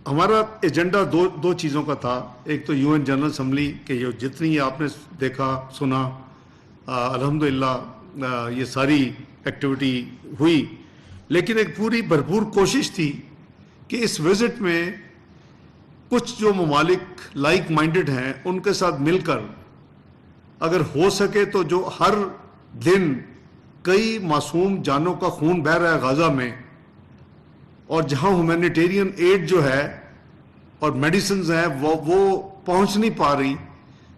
ہمارا ایجنڈا دو چیزوں کا تھا. ایک تو UN جنرل اسمبلی کے یہ جتنی آپ نے دیکھا سنا الحمدللہ یہ ساری ایکٹیویٹی ہوئی, لیکن ایک پوری بھرپور کوشش تھی کہ اس وزٹ میں کچھ جو ممالک لائک مائنڈڈ ہیں ان کے ساتھ مل کر اگر ہو سکے تو جو ہر دن کئی معصوم جانوں کا خون بہہ رہا ہے غزہ میں, اور جہاں ہیومینیٹیرین ایڈ جو ہے اور میڈیسنز ہیں وہ پہنچ نہیں پا رہی,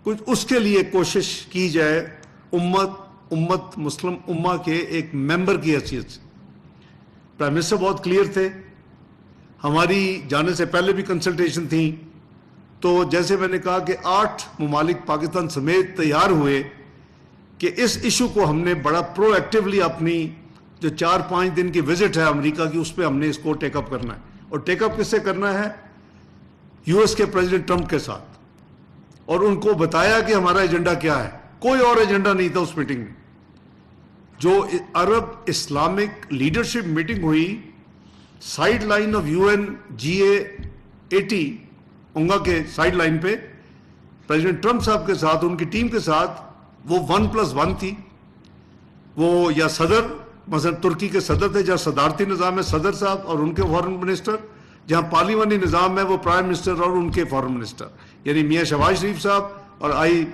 کچھ اس کے لیے کوشش کی جائے امت مسلم امہ کے ایک ممبر کی حیثیت سے. پرائم منسٹر بہت کلیئر تھے, ہماری جانے سے پہلے بھی کنسلٹیشن تھی, تو جیسے میں نے کہا کہ 8 ممالک پاکستان سمیت تیار ہوئے کہ اس ایشو کو ہم نے بڑا پرو ایکٹیولی اپنی جو 4-5 دن کی وزٹ ہے امریکہ کی اس پہ ہم نے اس کو ٹیک اپ کرنا ہے. اور ٹیک اپ کس سے کرنا ہے؟ US کے پریزیڈنٹ ٹرمپ کے ساتھ, اور ان کو بتایا کہ ہمارا ایجنڈا کیا ہے. کوئی اور ایجنڈا نہیں تھا اس میٹنگ میں. جو عرب اسلامک لیڈرشپ میٹنگ ہوئی side line of UN GA80 Onge کے سائیڈ لائن پہ پریزیڈنٹ ٹرمپ صاحب کے ساتھ ان کی ٹیم کے ساتھ, وہ 1+1 تھی. وہ یا صدر مثلا ترکی کے صدر تھے, جہاں صدارتی نظام ہے صدر صاحب اور ان کے فارن منسٹر, جہاں پارلیمانی نظام ہے وہ پرائم منسٹر اور ان کے فارن منسٹر, یعنی میاں شہباز شریف صاحب, اور آئی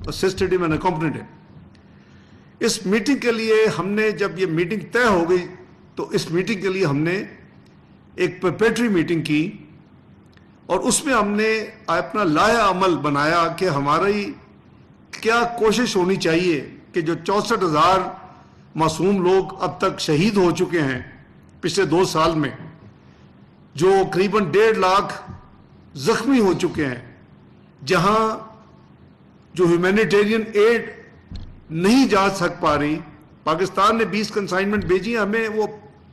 اسسٹڈ ہم اینڈ اکمپنیڈ ہم. اس میٹنگ کے لیے ہم نے جب یہ میٹنگ طے ہو گئی تو اس میٹنگ کے لیے ہم نے ایک پریپریٹری میٹنگ کی, اور اس میں ہم نے اپنا لائحہ عمل بنایا کہ ہماری کیا کوشش ہونی چاہیے کہ جو 64,000 معصوم لوگ اب تک شہید ہو چکے ہیں پچھلے 2 سال میں, جو قریباً 1.5 لاکھ زخمی ہو چکے ہیں, جہاں جو ہیومینیٹیرین ایڈ نہیں جا سک پا رہی. پاکستان نے 20 کنسائنمنٹ بھیجی, ہمیں وہ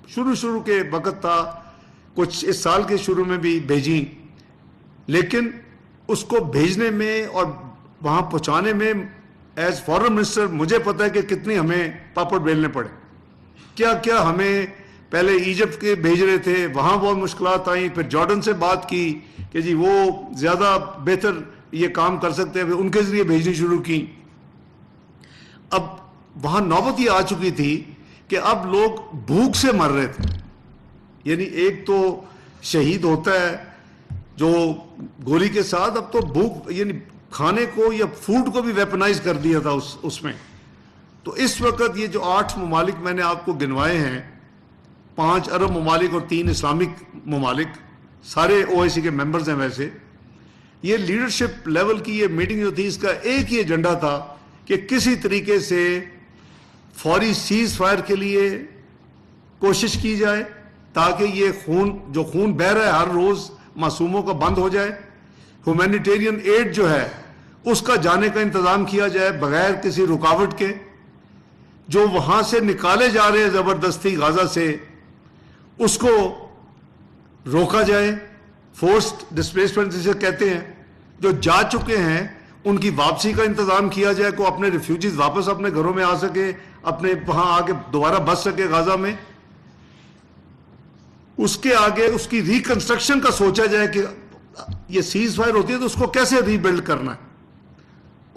شروع کے وقت تھا, کچھ اس سال کے شروع میں بھی بھیجی, لیکن اس کو بھیجنے میں اور وہاں پہنچانے میں ایز فارن منسٹر مجھے پتا ہے کہ کتنے ہمیں پاپڑ بیلنے پڑے. کیا ہمیں پہلے ایجپٹ کے بھیج رہے تھے, وہاں بہت مشکلات آئیں, پھر جارڈن سے بات کی کہ جی وہ زیادہ بہتر یہ کام کر سکتے ہیں, ان کے ذریعے بھیجنی شروع کی. اب وہاں نوبت یہ آ چکی تھی کہ اب لوگ بھوک سے مر رہے تھے. یعنی ایک تو شہید ہوتا ہے جو گولی کے ساتھ, اب تو بھوک یعنی کھانے کو یا فوڈ کو بھی ویپنائز کر دیا تھا اس میں. تو اس وقت یہ جو 8 ممالک میں نے آپ کو گنوائے ہیں, 5 عرب ممالک اور 3 اسلامک ممالک, سارے OIC کے ممبرز ہیں. ویسے یہ لیڈرشپ لیول کی یہ میٹنگ جو تھی, اس کا ایک ہی ایجنڈا تھا کہ کسی طریقے سے فوری سیز فائر کے لیے کوشش کی جائے تاکہ یہ جو خون بہہ رہا ہے ہر روز معصوموں کا بند ہو جائے. ہیومینیٹیرین ایڈ جو ہے اس کا جانے کا انتظام کیا جائے بغیر کسی رکاوٹ کے. جو وہاں سے نکالے جا رہے ہیں زبردستی غزہ سے, اس کو روکا جائے. فورسڈ ڈسپلیسمنٹ جسے کہتے ہیں, جو جا چکے ہیں ان کی واپسی کا انتظام کیا جائے, کو اپنے ریفیوجیز واپس اپنے گھروں میں آ سکے, اپنے وہاں آ کے دوبارہ بس سکے غزہ میں. اس کے آگے اس کی ریکنسٹرکشن کا سوچا جائے کہ یہ سیز فائر ہوتی ہے تو اس کو کیسے ری بلڈ کرنا ہے.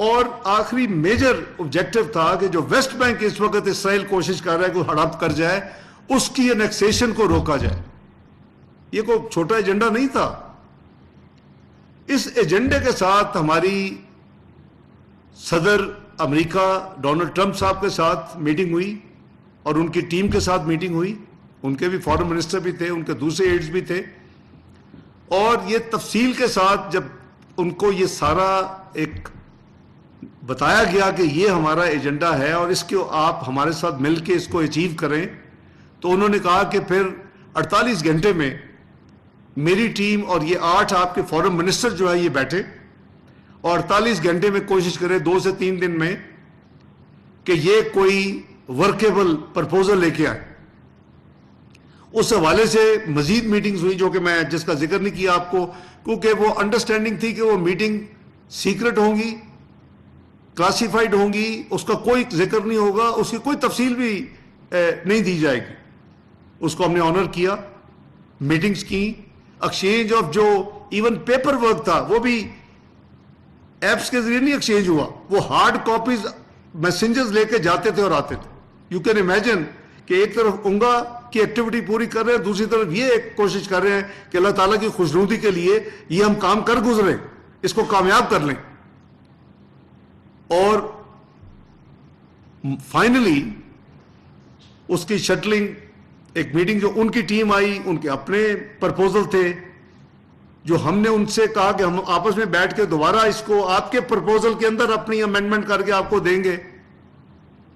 اور آخری میجر آبجیکٹو تھا کہ جو ویسٹ بینک اس وقت اسرائیل کوشش کر رہا ہے کہ ہڑپ کر جائے, اس کی انیکسیشن کو روکا جائے. یہ کوئی چھوٹا ایجنڈا نہیں تھا. اس ایجنڈے کے ساتھ ہماری صدر امریکہ ڈونلڈ ٹرمپ صاحب کے ساتھ میٹنگ ہوئی, اور ان کی ٹیم کے ساتھ میٹنگ ہوئی. ان کے بھی فارن منسٹر بھی تھے, ان کے دوسرے ایڈز بھی تھے, اور یہ تفصیل کے ساتھ جب ان کو یہ سارا ایک بتایا گیا کہ یہ ہمارا ایجنڈا ہے اور اس کو آپ ہمارے ساتھ مل کے اس کو اچیو کریں, تو انہوں نے کہا کہ پھر 48 گھنٹے میں میری ٹیم اور یہ 8 آپ کے فارن منسٹر جو ہے یہ بیٹھے, اور 48 گھنٹے میں کوشش کریں 2 سے 3 دن میں کہ یہ کوئی ورکیبل پرپوزل لے کے آئے. اس حوالے سے مزید میٹنگز ہوئی جو کہ میں جس کا ذکر نہیں کیا آپ کو, کیونکہ وہ انڈرسٹینڈنگ تھی کہ وہ میٹنگ سیکرٹ ہوں گی, کلاسیفائڈ ہوں گی, اس کا کوئی ذکر نہیں ہوگا, اس کی کوئی تفصیل بھی نہیں دی جائے گی. اس کو ہم نے آنر کیا, میٹنگز کی, ایکسچینج آف جو ایون پیپر ورک تھا وہ بھی ایپس کے ذریعے نہیں ایکسچینج ہوا, وہ ہارڈ کاپیز میسنجرز لے کے جاتے تھے اور آتے تھے. یو کین امیجن کہ ایک طرف اونگا کی ایکٹیویٹی پوری کر رہے ہیں, دوسری طرف یہ ایک کوشش کر رہے ہیں کہ اللہ تعالیٰ کی خوشنودی کے لیے یہ ہم کام کر گزرے, اس کو کامیاب کر لیں. اور فائنلی اس کی شٹلنگ, ایک میٹنگ جو ان کی ٹیم آئی, ان کے اپنے پرپوزل تھے جو ہم نے ان سے کہا کہ ہم آپس میں بیٹھ کے دوبارہ اس کو آپ کے پرپوزل کے اندر اپنی امینڈمنٹ کر کے آپ کو دیں گے.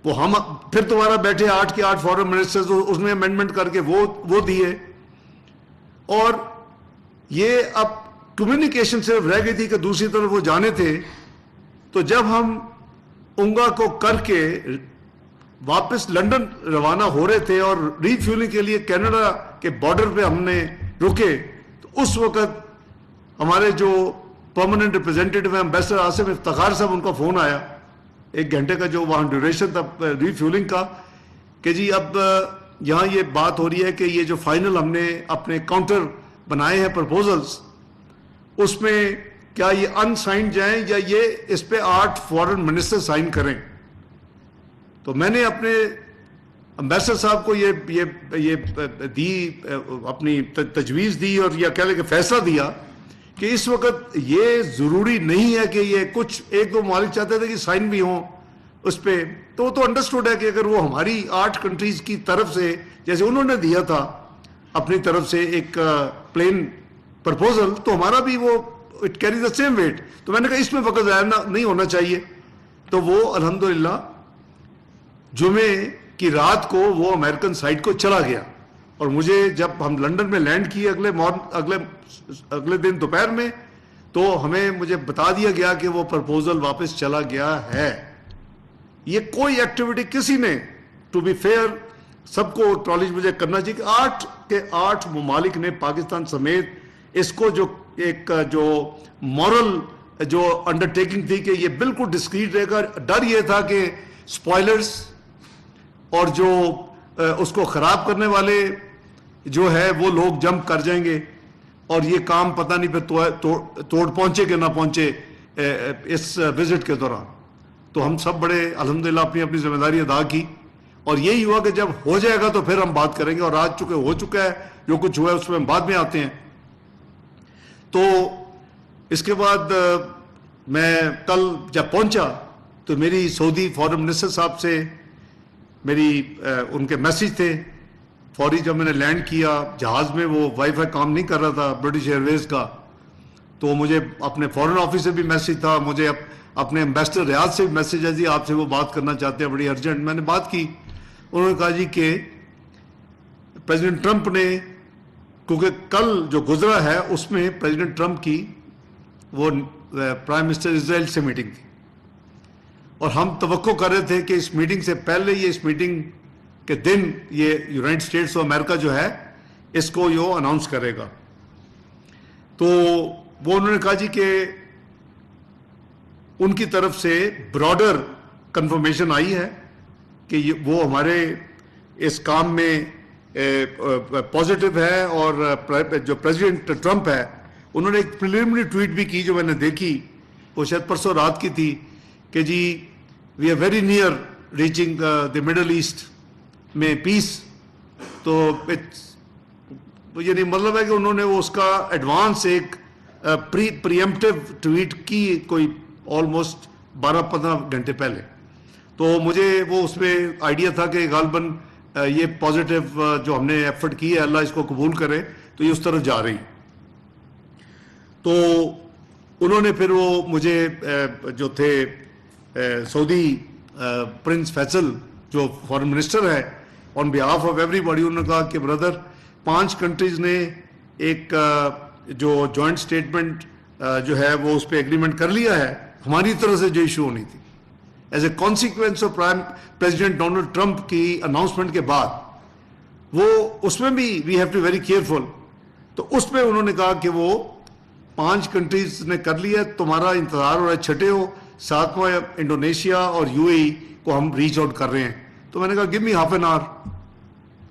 وہ ہم پھر دوبارہ بیٹھے 8 کے 8 فارن منسٹرز, اس میں امینڈمنٹ کر کے وہ دیے. اور یہ اب کمیونیکیشن صرف رہ گئی تھی کہ دوسری طرف وہ جانے تھے. تو جب ہم اونگا کو کر کے واپس لنڈن روانہ ہو رہے تھے اور ری فیولنگ کے لیے کینیڈا کے بارڈر پہ ہم نے رکے, تو اس وقت ہمارے جو پرماننٹ ریپرزینٹیٹو ہیں امبیسڈر آصف افتخار صاحب, ان کا فون آیا 1 گھنٹے کا جو وہاں ڈیوریشن تھا ری فیولنگ کا, کہ جی اب یہاں یہ بات ہو رہی ہے کہ یہ جو فائنل ہم نے اپنے کاؤنٹر بنائے ہیں پرپوزلز, اس میں کیا یہ ان سائن جائیں یا یہ اس پہ 8 فارن منسٹر سائن کریں. تو میں نے اپنے امبیسڈر صاحب کو یہ دی, اپنی تجویز دی اور یا کہہ لیں کہ فیصلہ دیا کہ اس وقت یہ ضروری نہیں ہے کہ یہ کچھ 1-2 ممالک چاہتے تھے کہ سائن بھی ہوں اس پہ. تو وہ تو انڈرسٹوڈ ہے کہ اگر وہ ہماری 8 کنٹریز کی طرف سے, جیسے انہوں نے دیا تھا اپنی طرف سے ایک پلین پرپوزل, تو ہمارا بھی وہ it carry the same weight. تو میں نے کہا اس میں وقت ضائع نہیں ہونا چاہیے. تو وہ الحمدللہ جمعے کی رات کو وہ امریکن سائٹ کو چلا گیا, اور مجھے جب ہم لنڈن میں لینڈ کیے اگلے دن دوپہر میں, تو مجھے بتا دیا گیا کہ وہ پرپوزل واپس چلا گیا ہے. یہ کوئی ایکٹیویٹی کسی نے, ٹو بی فیئر سب کو اکنالج مجھے کرنا چاہیے کہ 8 کے 8 ممالک نے پاکستان سمیت اس کو جو مورل جو انڈرٹیکنگ تھی کہ یہ بالکل ڈسکریٹ رہے گا. ڈر یہ تھا کہ سپوائلرز اور جو اس کو خراب کرنے والے جو ہے وہ لوگ جمپ کر جائیں گے, اور یہ کام پتہ نہیں پھر توڑ پہنچے کہ نہ پہنچے اس وزٹ کے دوران. تو ہم سب بڑے الحمدللہ اپنی ذمہ داری ادا کی, اور یہی ہوا کہ جب ہو جائے گا تو پھر ہم بات کریں گے, اور آج چونکہ ہو چکا ہے, جو کچھ ہوا ہے اس میں ہم بعد میں آتے ہیں. تو اس کے بعد میں کل جب پہنچا تو میری سعودی فارن منسٹر صاحب سے ان کے میسیج تھے فوری. جب میں نے لینڈ کیا جہاز میں, وہ وائی فائی کام نہیں کر رہا تھا برٹش ایئر ویز کا, تو مجھے اپنے فارن آفس سے بھی میسیج تھا, مجھے اپنے امبیسڈر ریاض سے بھی میسیج ہے, جی آپ سے وہ بات کرنا چاہتے ہیں بڑی ارجنٹ. میں نے بات کی, انہوں نے کہا جی کہ پریزیڈنٹ ٹرمپ نے, کیونکہ کل جو گزرا ہے اس میں پریزیڈنٹ ٹرمپ کی وہ پرائم منسٹر اسرائیل سے میٹنگ تھی, اور ہم توقع کر رہے تھے کہ اس میٹنگ سے پہلے یہ اس میٹنگ کے دن یہ یونائٹڈ اسٹیٹس آف امریکہ جو ہے اس کو یہ اناؤنس کرے گا. تو وہ انہوں نے کہا جی کہ ان کی طرف سے براڈر کنفرمیشن آئی ہے کہ وہ ہمارے اس کام میں پازیٹیو ہے, اور جو پریزیڈنٹ ٹرمپ ہے انہوں نے ایک پریلیمنری ٹویٹ بھی کی جو میں نے دیکھی, وہ شاید پرسوں رات کی تھی, کہ جی we are very near reaching the Middle East میں پیس. تو یعنی مطلب ہے کہ انہوں نے وہ اس کا ایڈوانس ایک پریمپٹیو ٹویٹ کی کوئی آلموسٹ 12-15 گھنٹے پہلے. تو مجھے وہ اس میں آئیڈیا تھا کہ غالباً یہ پازیٹیو جو ہم نے ایفرٹ کی ہے اللہ اس کو قبول کرے, تو یہ اس طرف جا رہی. تو انہوں نے پھر وہ مجھے جو تھے سعودی پرنس فیصل جو فارن منسٹر ہے, آن بیہاف آف ایوری باڈی, انہوں نے کہا کہ بردر 5 کنٹریز نے ایک جو جوائنٹ اسٹیٹمنٹ جو ہے وہ اس پہ ایگریمنٹ کر لیا ہے, ہماری طرف سے جو ایشو ہونی تھی as a consequence of president Donald Trump کی اناؤنسمنٹ کے بعد, وہ اس میں بھی we have to very careful. تو اس پہ انہوں نے کہا کہ وہ 5 کنٹریز نے کر لیا, تمہارا انتظار ہو رہا ہے 6واں, 7واں انڈونیشیا اور UAE کو ہم ریچ آؤٹ کر رہے ہیں. تو میں نے کہا give me half an hour.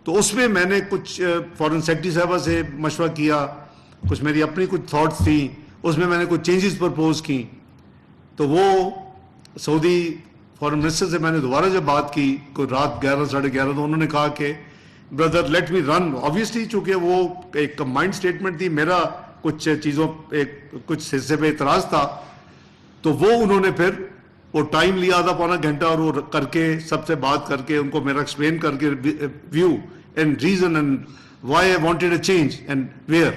تو اس میں میں نے کچھ فارن سیکرٹری صاحبہ سے مشورہ کیا, کچھ میری اپنی کچھ تھاٹس تھیں, اس میں نے کچھ چینجز پرپوز کی. تو وہ سعودی فارن منسٹر سے میں نے دوبارہ جب بات کی کوئی رات 11 ساڑھے 11, تو انہوں نے کہا کہ بردر لیٹ می رن. آبویسلی چونکہ وہ ایک کمبائنڈ اسٹیٹمنٹ تھی, میرا کچھ چیزوں کچھ حصے پہ اعتراض تھا, تو وہ انہوں نے پھر وہ ٹائم لیا آدھا پونا گھنٹہ, اور وہ کر کے سب سے بات کر کے ان کو میرا ایکسپلین کر کے view and reason and why I wanted a change and where.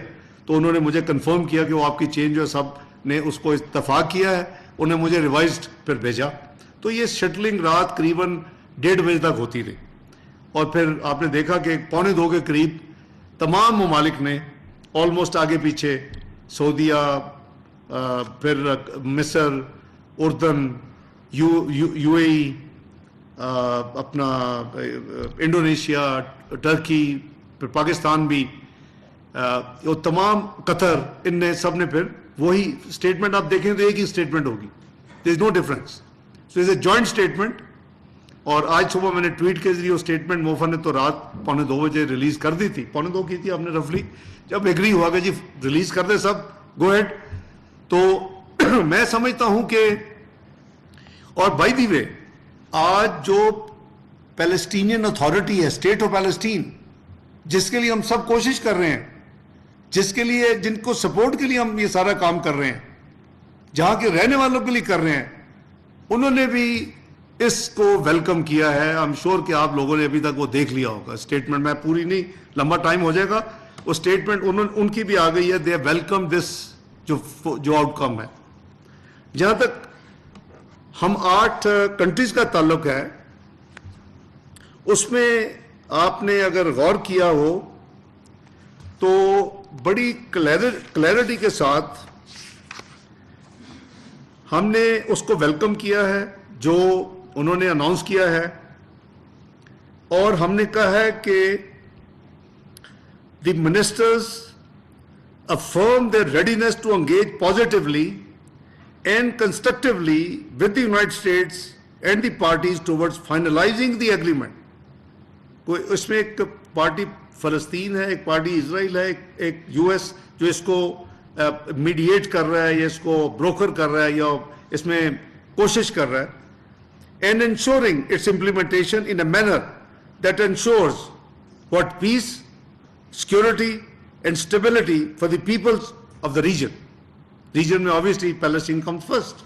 تو انہوں نے مجھے کنفرم کیا کہ وہ آپ کی چینج جو سب نے اس کو اتفاق کیا ہے, انہیں مجھے ریوائزڈ پھر بھیجا. تو یہ شٹلنگ رات قریباً 1:30 بجے تک ہوتی رہی, اور پھر آپ نے دیکھا کہ 1:45 کے قریب تمام ممالک نے آلموسٹ آگے پیچھے, سعودیہ, پھر مصر, اردن, یو اے ای, اپنا انڈونیشیا, ٹرکی, پھر پاکستان بھی, وہ تمام, قطر, ان نے سب نے پھر وہی اسٹیٹمنٹ آپ دیکھیں تو ایک ہی اسٹیٹمنٹ ہوگی, there is no difference. So is a joint statement. اور آج صبح میں نے ٹویٹ کے ذریعے وہ اسٹیٹمنٹ موفا نے تو رات 1:45 بجے ریلیز کر دی تھی, 1:45 کی تھی آپ نے رفلی, جب ایگری ہوا کہ جی ریلیز کر دے سب, گو ہیڈ. تو میں سمجھتا ہوں کہ, اور بائی دی وے آج جو پیلسٹینین اتھارٹی ہے, اسٹیٹ آف پیلسٹین, جس کے لیے ہم سب کوشش کر رہے ہیں, جس کے لیے, جن کو سپورٹ کے لیے ہم یہ سارا کام کر رہے ہیں, جہاں کے رہنے والوں کے لیے کر رہے ہیں, انہوں نے بھی اس کو ویلکم کیا ہے. آئی ایم شیور کہ آپ لوگوں نے ابھی تک وہ دیکھ لیا ہوگا اسٹیٹمنٹ, میں پوری نہیں, لمبا ٹائم ہو جائے گا. وہ اسٹیٹمنٹ ان کی بھی آ گئی ہے, دے ویلکم دس جو آؤٹ کم ہے. جہاں تک ہم 8 کنٹریز کا تعلق ہے, اس میں آپ نے اگر غور کیا ہو تو بڑی کلیئرٹی کے ساتھ ہم نے اس کو ویلکم کیا ہے جو انہوں نے اناؤنس کیا ہے, اور ہم نے کہا ہے کہ دی ministers affirm their readiness to engage positively and constructively with the United States and the parties towards finalizing the agreement. کوئی اس میں ایک پارٹی فلسطین ہے, ایک پارٹی اسرائیل ہے, ایک یو ایس جو اس کو میڈیٹ کر رہا ہے, یا اس کو بروکر کر رہا ہے, یا اس میں کوشش کر رہا ہے, and ensuring its implementation in a manner that ensures what peace, security and stability for the peoples of the region. Region میں obviously Palestine comes first.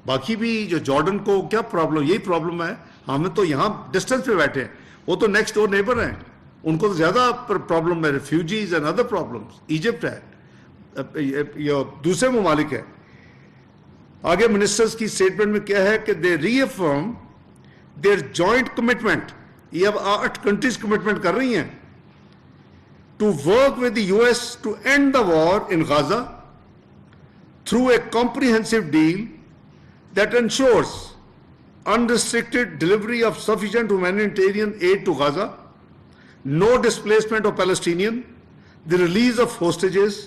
باقی بھی جو جارڈن کو کیا پرابلم, یہی پرابلم ہے, ہم تو یہاں ڈسٹینس پہ بیٹھے ہیں, وہ تو نیکسٹ ڈور نیبر ہیں, ان کو تو زیادہ پرابلم ہے, refugees and other problems. Egypt ہے, یہ دوسرے ممالک ہے. آگے منسٹرز کی اسٹیٹمنٹ میں کیا ہے کہ دے ری افرم دیئر جوائنٹ کمٹمنٹ, یہ اب 8 کنٹریز کمٹمنٹ کر رہی ہیں, to work with the US to end the war in Gaza through a comprehensive deal that ensures unrestricted delivery of sufficient humanitarian aid to Gaza, no displacement of Palestinians, the release of hostages,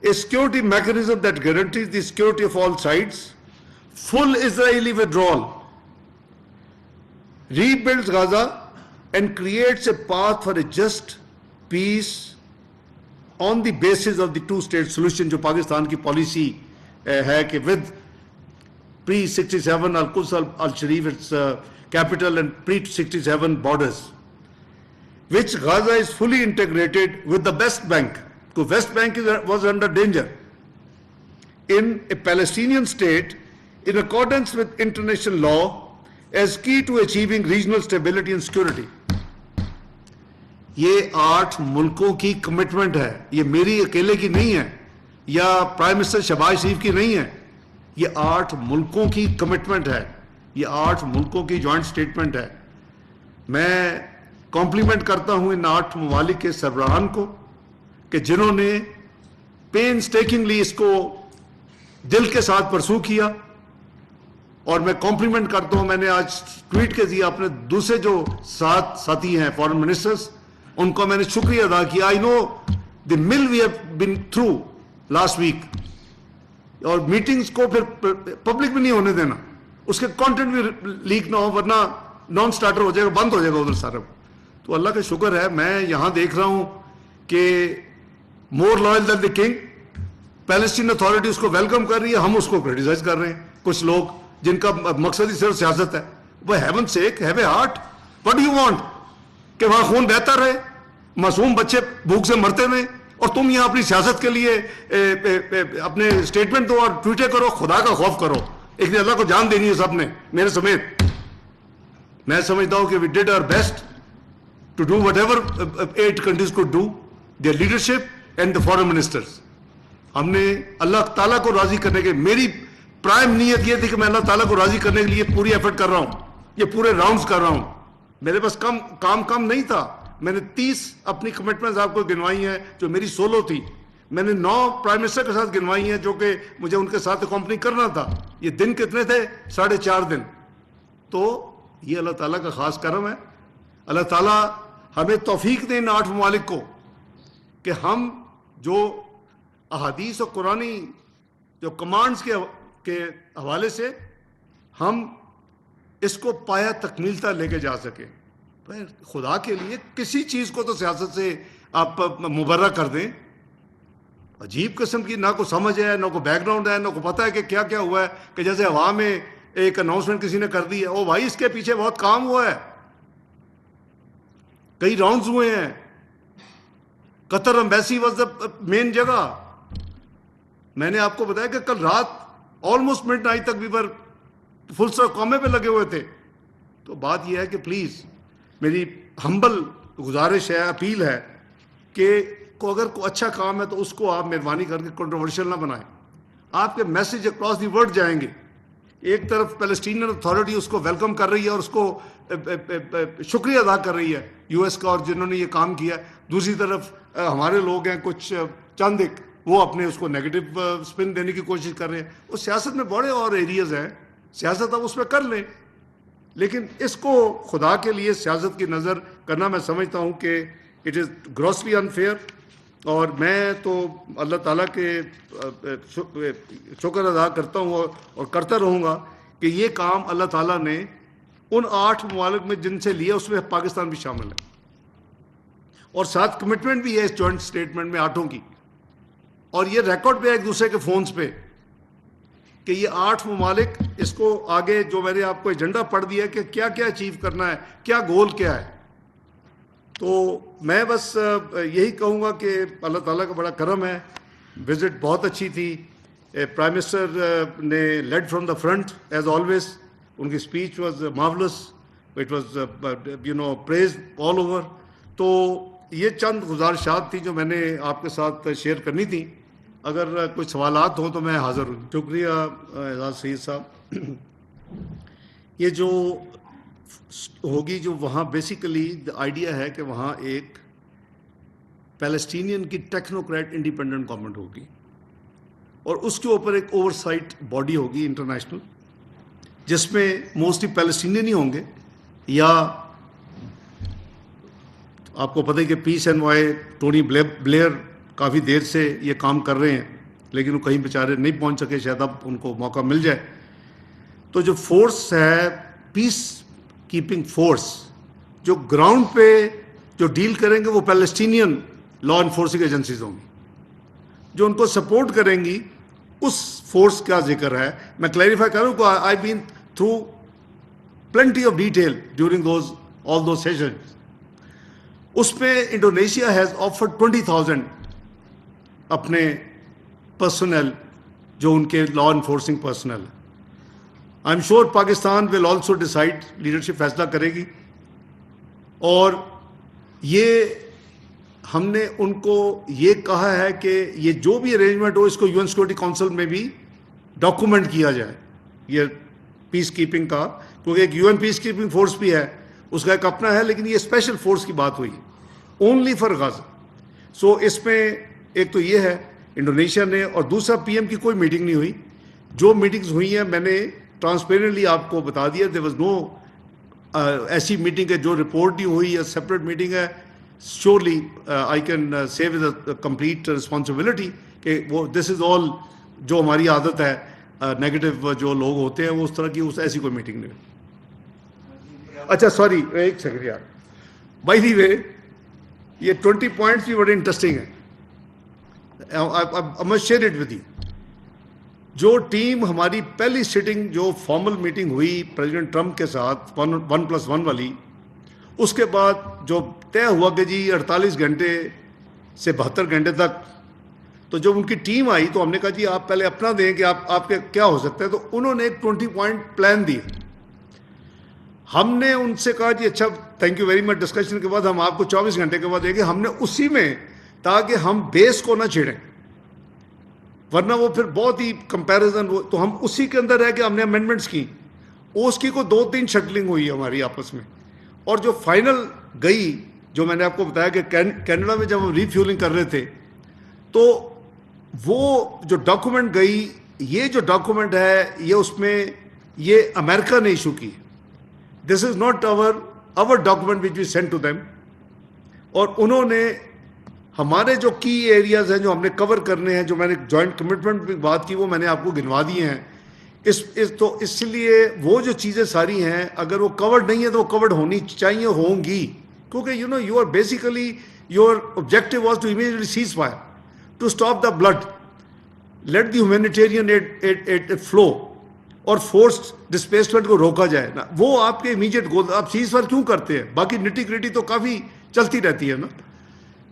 a security mechanism that guarantees the security of all sides, full Israeli withdrawal, rebuilds Gaza and creates a path for a just peace on the basis of the two-state solution, جو پاکستان کی policy ہے کہ with pre-67 Al-Quds al-Sharif its capital and pre-67 borders, which Gaza is fully integrated with the West Bank. So West Bank was under danger. In a Palestinian state, in accordance with international law, as key to achieving regional stability and security. یہ 8 ملکوں کی commitment ہے, یہ میری اکیلے کی نہیں ہے, یا پرائم منسٹر شہباز شریف کی نہیں ہے, یہ 8 ملکوں کی کمٹمنٹ ہے, یہ 8 ملکوں کی جوائنٹ سٹیٹمنٹ ہے. میں کمپلیمنٹ کرتا ہوں ان 8 ممالک کے سربراہان کو کہ جنہوں نے پین سٹیکنگلی اس کو دل کے ساتھ پرسو کیا, اور میں کمپلیمنٹ کرتا ہوں. میں نے آج ٹویٹ کے ذریعے اپنے دوسرے جو ساتھی ہیں فارن منسٹرز, ان کو میں نے شکریہ ادا کیا. آئی know the mill we have been through last week, اور میٹنگز کو پھر پبلک میں نہیں ہونے دینا, اس کے کانٹینٹ بھی لیک نہ ہو, ورنہ نان سٹارٹر ہو جائے گا, بند ہو جائے گا ادھر سارا. تو اللہ کا شکر ہے, میں یہاں دیکھ رہا ہوں کہ more loyal than the king. Palestine authority اس کو ویلکم کر رہی ہے, ہم اس کو کرٹیسائز کر رہے ہیں. کچھ لوگ جن کا مقصد ہی صرف سیاست ہے. وہ heaven sake have a heart, what do you want کہ وہاں خون بہتا رہے, معصوم بچے بھوک سے مرتے رہے, اور تم یہاں اپنی سیاست کے لیے اپنے اسٹیٹمنٹ دو اور ٹویٹیں کرو. خدا کا خوف کرو, ایک دن اللہ کو جان دینی ہے سب نے, میرے سمیت. میں سمجھتا ہوں کہ we did our best to do whatever 8 countries could do, their leadership and the foreign ministers. ہم نے اللہ تعالیٰ کو راضی کرنے کے, میری پرائم نیت یہ تھی کہ میں اللہ تعالیٰ کو راضی کرنے کے لیے پوری ایفرٹ کر رہا ہوں, یہ پورے راؤنڈز کر رہا ہوں. میرے پاس کام نہیں تھا. میں نے 30 اپنی کمٹمنٹس آپ کو گنوائی ہیں جو میری سولو تھی. میں نے 9 پرائم منسٹر کے ساتھ گنوائی ہیں جو کہ مجھے ان کے ساتھ اکمپنی کرنا تھا. یہ دن کتنے تھے؟ 4.5 دن. تو یہ اللہ تعالیٰ کا خاص کرم ہے. اللہ تعالیٰ ہمیں توفیق دیں ان 8 ممالک کو کہ ہم جو احادیث اور قرآنی جو کمانڈز کے حوالے سے ہم اس کو پایا تکمیلتا لے کے جا سکیں. خدا کے لیے کسی چیز کو تو سیاست سے آپ مبرہ کر دیں. عجیب قسم کی نہ کو سمجھ ہے, نہ کو بیک گراؤنڈ ہے, نہ کو پتہ ہے کہ کیا کیا ہوا ہے. کہ جیسے ہوا میں ایک اناؤنسمنٹ کسی نے کر دی ہے, او بھائی اس کے پیچھے بہت کام ہوا ہے, کئی راؤنڈز ہوئے ہیں. قطر ایمبیسی واز دا مین جگہ. میں نے آپ کو بتایا کہ کل رات آلموسٹ مڈ نائٹ تک بھی پر فل سر قومے پہ لگے ہوئے تھے. تو بات یہ ہے کہ پلیز میری ہمبل گزارش ہے, اپیل ہے کہ اگر کوئی اچھا کام ہے تو اس کو آپ مہربانی کر کے کنٹروورشل نہ بنائیں. آپ کے میسج اکراس دی ورلڈ جائیں گے. ایک طرف پیلسٹینین اتھارٹی اس کو ویلکم کر رہی ہے اور اس کو شکریہ ادا کر رہی ہے یو ایس کا اور جنہوں نے یہ کام کیا. دوسری طرف ہمارے لوگ ہیں کچھ چند ایک, وہ اپنے اس کو نیگیٹو سپن دینے کی کوشش کر رہے ہیں. وہ سیاست میں بڑے اور ایریاز ہیں, سیاست آپ اس میں کر لیں, لیکن اس کو خدا کے لیے سیاست کی نظر کرنا میں سمجھتا ہوں کہ اٹ از گروسلی انفیئر. اور میں تو اللہ تعالیٰ کے شکر ادا کرتا ہوں اور کرتا رہوں گا کہ یہ کام اللہ تعالیٰ نے ان 8 ممالک میں جن سے لیا اس میں پاکستان بھی شامل ہے, اور ساتھ کمٹمنٹ بھی ہے اس جوائنٹ اسٹیٹمنٹ میں 8 کی. اور یہ ریکارڈ پہ ایک دوسرے کے فونز پہ کہ یہ 8 ممالک اس کو آگے جو میں نے آپ کو ایجنڈا پڑھ دیا کہ کیا کیا اچیو کرنا ہے, کیا گول کیا ہے. تو میں بس یہی کہوں گا کہ اللہ تعالیٰ کا بڑا کرم ہے. وزٹ بہت اچھی تھی. پرائم منسٹر نے lead from the front as always. ان کی speech was marvellous, it was praise all over. تو یہ چند گزارشات تھی جو میں نے آپ کے ساتھ شیئر کرنی تھی. اگر کچھ سوالات ہوں تو میں حاضر ہوں. شکریہ اعزاز سید صاحب. یہ جو ہوگی جو وہاں بیسیکلی آئیڈیا ہے کہ وہاں ایک پیلسٹینین کی ٹیکنوکریٹ انڈیپینڈنٹ گورنمنٹ ہوگی, اور اس کے اوپر ایک اوور سائٹ باڈی ہوگی انٹرنیشنل, جس میں موسٹلی پیلسٹینین ہی ہوں گے. یا آپ کو پتہ ہے کہ peace envoy Tony Blair کافی دیر سے یہ کام کر رہے ہیں, لیکن وہ کہیں بیچارے نہیں پہنچ سکے. شاید اب ان کو موقع مل جائے. تو جو فورس ہے, پیس کیپنگ فورس, جو گراؤنڈ پہ جو ڈیل کریں گے وہ پیلسٹینین لا انفورسنگ ایجنسیز ہوں گی, جو ان کو سپورٹ کریں گی. اس فورس کا ذکر ہے. میں کلیریفائی کروں کہ I been through plenty of detail during all those sessions. اس پہ انڈونیشیا ہیز آفرڈ 20,000 اپنے پرسنل, جو ان کے law enforcing personal. I am sure Pakistan will also decide, leadership فیصلہ کرے گی. اور یہ ہم نے ان کو یہ کہا ہے کہ یہ جو بھی ارینجمنٹ ہو اس کو UN سیکورٹی کونسل میں بھی ڈاکومنٹ کیا جائے, یہ پیس کیپنگ کا, کیونکہ ایک UN پیس کیپنگ فورس بھی ہے, اس کا ایک اپنا ہے, لیکن یہ اسپیشل فورس کی بات ہوئی اونلی فار غزہ. سو اس میں ایک تو یہ ہے انڈونیشیا نے, اور دوسرا PM کی کوئی میٹنگ نہیں ہوئی. جو میٹنگز ہوئی ہیں میں نے ٹرانسپیرنٹلی آپ کو بتا دیا. دیر واز نو ایسی میٹنگ ہے جو رپورٹ نہیں ہوئی یا سپریٹ میٹنگ ہے. Surely I can say with complete responsibility کہ وہ دس از آل جو ہماری عادت ہے, نیگیٹو جو لوگ ہوتے ہیں وہ اس طرح کی ایسی کوئی میٹنگ نہیں ہوئی. اچھا سوری ایک سیکنڈ یار, بائی دی وے یہ 20 پوائنٹس بھی بڑے انٹرسٹنگ ہیں. I must share it with you. جو ٹیم ہماری پہلی سٹنگ جو فارمل میٹنگ ہوئی پریزیڈنٹ ٹرمپ کے ساتھ 1+1 والی، اس کے بعد جو طے ہوا کہ جی 48 گھنٹے سے 72 گھنٹے تک، تو جب ان کی ٹیم آئی تو ہم نے کہا جی آپ پہلے اپنا دیں کہ آپ کے کیا ہو سکتا ہے. تو انہوں نے ایک 20 پوائنٹ پلان دیا. ہم نے ان سے کہا جی اچھا thank you very much, discussion کے بعد ہم آپ کو 24 گھنٹے کے بعد دیں گے. ہم نے اسی میں، تاکہ ہم بیس کو نہ چھیڑیں ورنہ وہ پھر بہت ہی کمپیریزن، تو ہم اسی کے اندر رہ کے ہم نے امینڈمنٹس کی. اس کی کو 2-3 شٹلنگ ہوئی ہماری آپس میں، اور جو فائنل گئی، جو میں نے آپ کو بتایا کہ کینیڈا میں جب ہم ری فیولنگ کر رہے تھے تو وہ جو ڈاکومنٹ گئی، یہ جو ڈاکومنٹ ہے یہ اس میں یہ امریکہ نے ایشو کی. This is not our document which we sent to them. اور انہوں نے ہمارے جو کی ایریاز ہیں جو ہم نے کور کرنے ہیں، جو میں نے جوائنٹ کمٹمنٹ کی بات کی، وہ میں نے آپ کو گنوا دی ہیں. تو اس لیے وہ جو چیزیں ساری ہیں اگر وہ کورڈ نہیں ہے تو وہ کورڈ ہونی چاہیے، ہوں گی، کیونکہ you are basically your objective was to immediately ceasefire, to stop the blood, let the humanitarian aid flow, اور فورسڈ ڈسپلیسمنٹ کو روکا جائے نا. وہ آپ کے امیجیٹ گول. آپ سیز فائر کیوں کرتے ہیں؟ باقی نٹی گریٹی تو کافی چلتی رہتی ہے نا.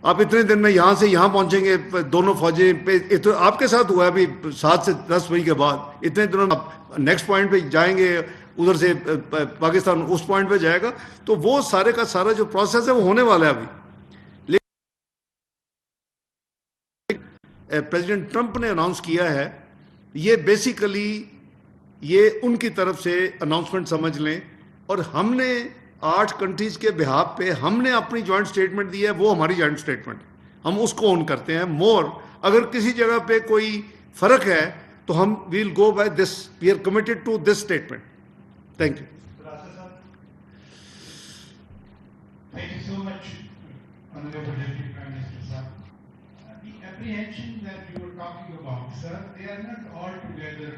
آپ اتنے دن میں یہاں سے یہاں پہنچیں گے، دونوں فوجیں پہ آپ کے ساتھ ہوا ہے ابھی 7 سے 10 مئی کے بعد، اتنے دنوں میں آپ نیکسٹ پوائنٹ پہ جائیں گے، ادھر سے پاکستان اس پوائنٹ پہ جائے گا. تو وہ سارے کا سارا جو پروسیس ہے وہ ہونے والا ہے ابھی. لیکن پریزیڈنٹ ٹرمپ نے اناؤنس کیا ہے، یہ بیسیکلی یہ ان کی طرف سے اناؤنسمنٹ سمجھ لیں. اور ہم نے 8 کنٹریز کے بہاف پہ ہم نے اپنی جوائنٹ سٹیٹمنٹ دی ہے، وہ ہماری جوائنٹ سٹیٹمنٹ، ہم اس کو اون کرتے ہیں. مور اگر کسی جگہ پہ کوئی فرق ہے تو ہم we'll go by this, we are committed to this statement. Thank you. Thank you so much, Honorable Deputy Prime Minister, sir. The apprehension that you were talking about, sir, they are not altogether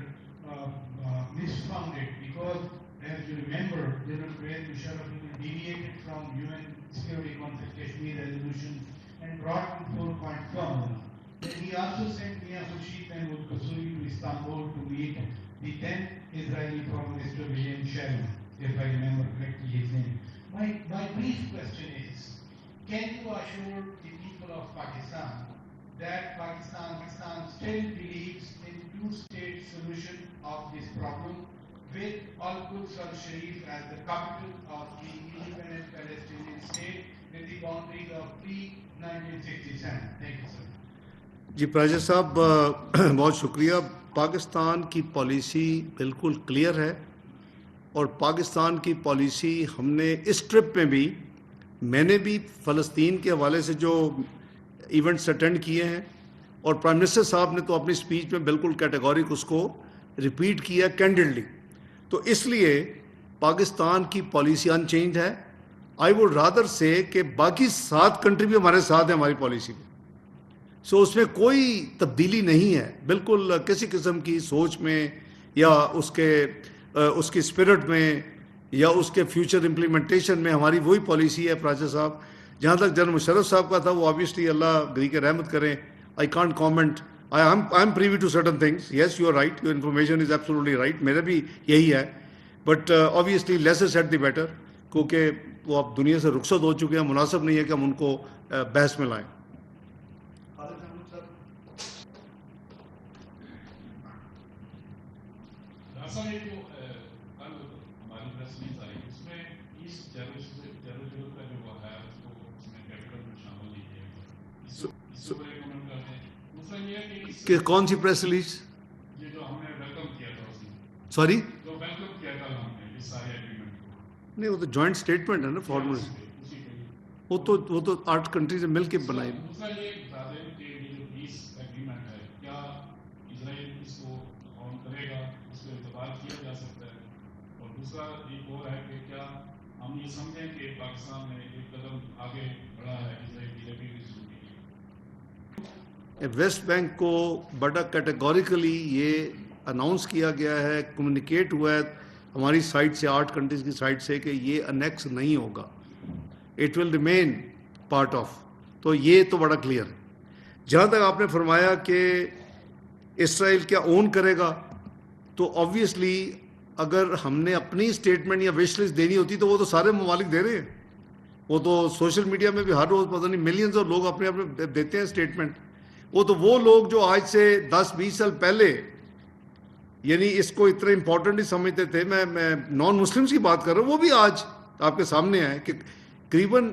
misfounded, because as you remember, General Pervez Musharraf deviated from UN Security Council Kashmir resolution and brought in 4-point formula. And he also sent Mia Khurshid Mahmood Qasuri to Istanbul to meet the then Israeli Foreign Minister William Sherman, if I remember correctly his name. My brief question is, can you assure the people of Pakistan that Pakistan still believes in two-state solution of this problem, with Al-Quds al-Sharif as the capital of the independent Palestinian state with the boundaries of pre-1967? Thank you, sir. جی پراجر صاحب بہت شکریہ. پاکستان کی policy بالکل clear ہے، اور پاکستان کی policy ہم نے اس ٹرپ میں بھی، میں نے بھی فلسطین کے حوالے سے جو ایونٹس اٹینڈ کیے ہیں، اور پرائم منسٹر صاحب نے تو اپنی اسپیچ میں بالکل کیٹیگورک اس کو ریپیٹ کیا کینڈیڈلی. تو اس لیے پاکستان کی پالیسی ان چینجڈ ہے. آئی ووڈ رادر سے کہ باقی 7 کنٹری بھی ہمارے ساتھ ہیں ہماری پالیسی میں. سو اس میں کوئی تبدیلی نہیں ہے، بالکل کسی قسم کی سوچ میں یا اس کی اسپرٹ میں یا اس کے فیوچر امپلیمنٹیشن میں ہماری وہی پالیسی ہے. پراجر صاحب جہاں تک جنرل مشرف صاحب کا تھا، وہ آبویسلی اللہ گری کے رحمت کریں، I can't comment. I am privy to certain things. Yes you are right, your information is absolutely right, میرا بھی یہی ہے. But obviously lesser said the better, کیونکہ وہ اب دنیا سے رخصت ہو چکے ہیں، مناسب نہیں ہے کہ ہم ان کو بحث میں لائیں. کہ کون سی پریس ریلیز؟ سوری نہیں، وہ تو جوائنٹ اسٹیٹمنٹ ہے نا، فارمل. وہ تو 8 کنٹریز مل کے بنائی. ویسٹ بینک کو بڑا کیٹیگوریکلی یہ اناؤنس کیا گیا ہے، کمیونیکیٹ ہوا ہے ہماری سائٹ سے، 8 کنٹریز کی سائٹ سے، کہ یہ انیکس نہیں ہوگا، it will remain part of. تو یہ تو بڑا کلیئر ہے. جہاں تک آپ نے فرمایا کہ اسرائیل کیا اون کرے گا، تو آبویسلی اگر ہم نے اپنی اسٹیٹمنٹ یا وش لسٹ دینی ہوتی تو وہ تو سارے ممالک دے رہے ہیں. وہ تو سوشل میڈیا میں بھی ہر روز پتہ نہیں ملینز اور لوگ اپنے اپنے دیتے ہیں اسٹیٹمنٹ. وہ لوگ جو آج سے 10-20 سال پہلے یعنی اس کو اتنا امپورٹنٹ نہیں سمجھتے تھے، میں نان مسلمس کی بات کر رہا ہوں، وہ بھی آج آپ کے سامنے آئے کہ قریباً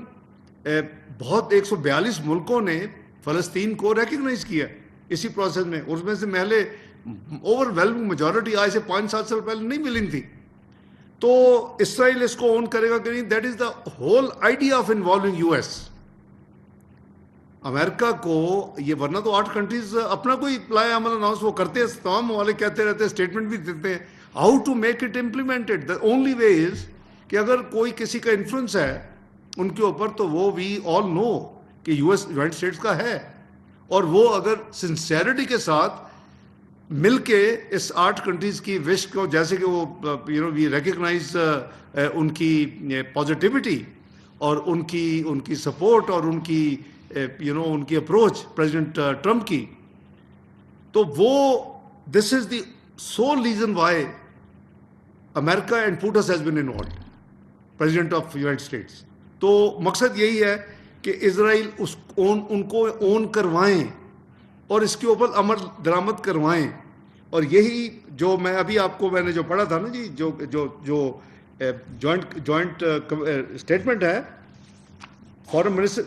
بہت 142 ملکوں نے فلسطین کو ریکگنائز کیا اسی پروسیس میں. اس میں سے پہلے اوور ویلمنگ میجورٹی آج سے 5-7 سال پہلے نہیں ملی تھی. تو اسرائیل اس کو اون کرے گا کہ نہیں، that is the whole idea of involving US ایس. امریکہ کو یہ، ورنہ تو 8 کنٹریز اپنا کوئی پلائے عمل اناؤنس وہ کرتے ہیں، تمام ممالک کہتے رہتے ہیں، اسٹیٹمنٹ بھی دیتے ہیں. How to make it implemented, the only way is کہ اگر کوئی کسی کا انفلوئنس ہے ان کے اوپر تو وہ وی آل نو کہ یو ایس یونائٹڈ اسٹیٹس کا ہے، اور وہ اگر سنسیئرٹی کے ساتھ مل کے اس 8 کنٹریز کی وش کو، جیسے کہ وہ وی ریکگنائز ان کی پازیٹیوٹی اور ان کی سپورٹ اور ان کی ان کی اپروچ پریزیڈنٹ ٹرمپ کی، تو وہ this is the sole reason why امریکہ and POTUS has been involved, president of United States. تو مقصد یہی ہے کہ اسرائیل ان کو اون کروائیں اور اس کے اوپر عمل درآمد کروائیں. اور یہی جو میں ابھی آپ کو میں نے جو پڑھا تھا نا جی، جو جوائنٹ اسٹیٹمنٹ ہے foreign minister,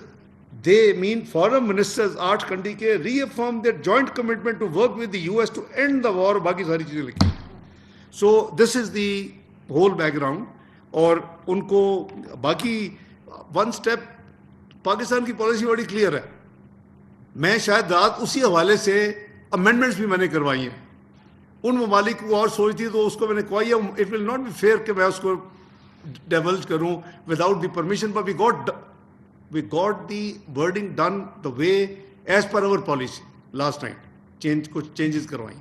the main foreign ministers 8 country کے reaffirm their joint commitment to work with the US to end the war وار، باقی ساری چیزیں لکھی. So this is the whole background. اور ان کو باقی ون اسٹیپ، پاکستان کی پالیسی بڑی کلیئر ہے. میں شاید رات اسی حوالے سے امینڈمنٹس بھی میں نے کروائی ہیں. ان ممالک کو اور سوچتی تو اس کو میں نے کہا it will not be fair کہ میں اس کو ڈیولج کروں وداؤٹ دی پرمیشن، پر we got the wording done the way as per our policy last night. کچھ چینجز کروائیں.